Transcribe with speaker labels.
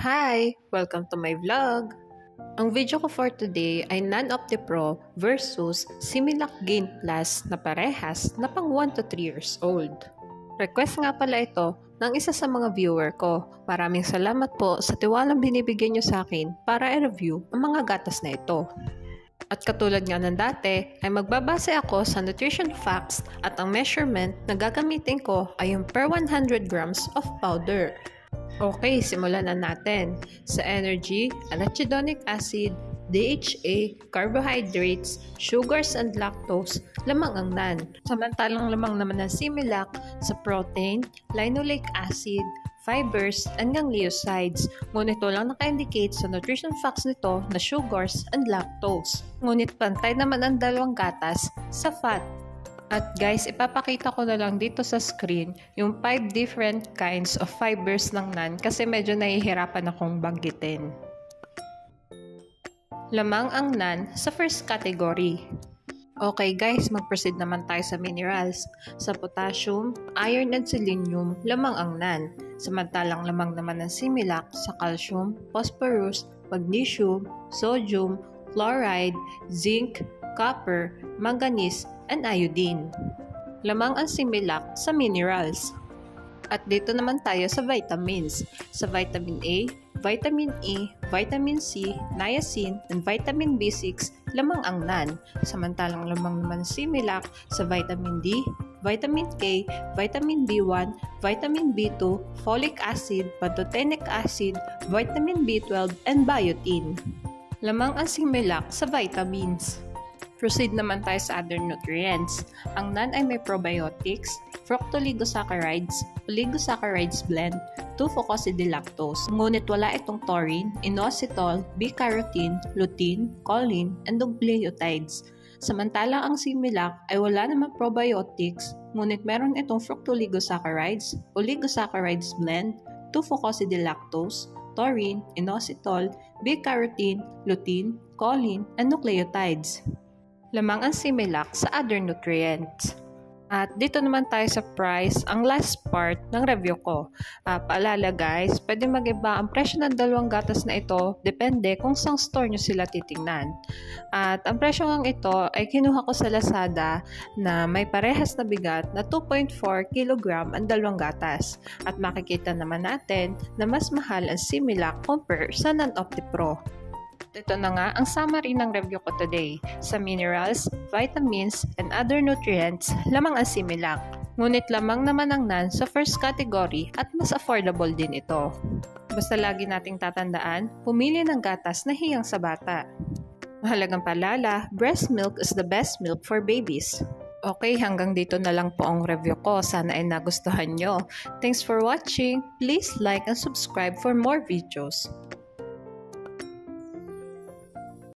Speaker 1: Hi! Welcome to my vlog! Ang video ko for today ay Nan OptiPro versus Similac Gain Plus na parehas na pang 1 to 3 years old. Request nga pala ito ng isa sa mga viewer ko. Maraming salamat po sa tiwalang binibigyan nyo sa akin para i-review ang mga gatas na ito. At katulad nga ng dati, ay magbabase ako sa nutrition facts at ang measurement na gagamitin ko ay yung per 100 grams of powder. Okay, simulan na natin. Sa energy, arachidonic acid, DHA, carbohydrates, sugars and lactose, lamang ang NAN. Samantalang lamang naman ng Similac sa protein, linoleic acid, fibers, and gangliosides. Ngunit walang naka-indicate sa nutrition facts nito na sugars and lactose. Ngunit pantay naman ang dalawang gatas sa fat. At guys, ipapakita ko na lang dito sa screen yung 5 different kinds of fibers ng NAN kasi medyo nahihirapan akong banggitin. Lamang ang NAN sa first category. Okay guys, mag-proceed naman tayo sa minerals. Sa potassium, iron and selenium, lamang ang NAN. Samantalang lamang naman ng Similac sa calcium, phosphorus, magnesium, sodium, chloride, zinc, copper, manganese, and iodine. Lamang ang Similac sa minerals. At dito naman tayo sa vitamins. Sa vitamin A, vitamin E, vitamin C, niacin, and vitamin B6, lamang ang NAN. Samantalang lamang naman Similac sa vitamin D, vitamin K, vitamin B1, vitamin B2, folic acid, pantothenic acid, vitamin B12, and biotin. Lamang ang Similac sa vitamins. Proceed naman tayo sa other nutrients. Ang NAN ay may probiotics, fructooligosaccharides, oligosaccharides blend, 2-fucosidilactose. Ngunit wala itong taurine, inositol, B-carotene, lutein, choline, and nucleotides. Samantalang ang Similac ay wala namang probiotics, ngunit meron itong fructooligosaccharides, oligosaccharides blend, 2-fucosidilactose, taurine, inositol, B-carotene, lutein, choline, and nucleotides. Lamang ang Similac sa other nutrients. At dito naman tayo sa price, ang last part ng review ko. Paalala guys, pwede mag-iba ang presyo ng dalawang gatas na ito, depende kung saan store nyo sila titingnan. At ang presyo ng ito ay kinuha ko sa Lazada na may parehas na bigat na 2.4 kg ang dalawang gatas. At makikita naman natin na mas mahal ang Similac compare sa Nan OptiPro. Ito na nga ang summary ng review ko today. Sa minerals, vitamins, and other nutrients, lamang ang Similac. Ngunit lamang naman ang NAN sa first category at mas affordable din ito. Basta lagi nating tatandaan, pumili ng gatas na hiyang sa bata. Mahalagang paalala, breast milk is the best milk for babies. Okay, hanggang dito na lang po ang review ko. Sana ay nagustuhan nyo. Thanks for watching. Please like and subscribe for more videos.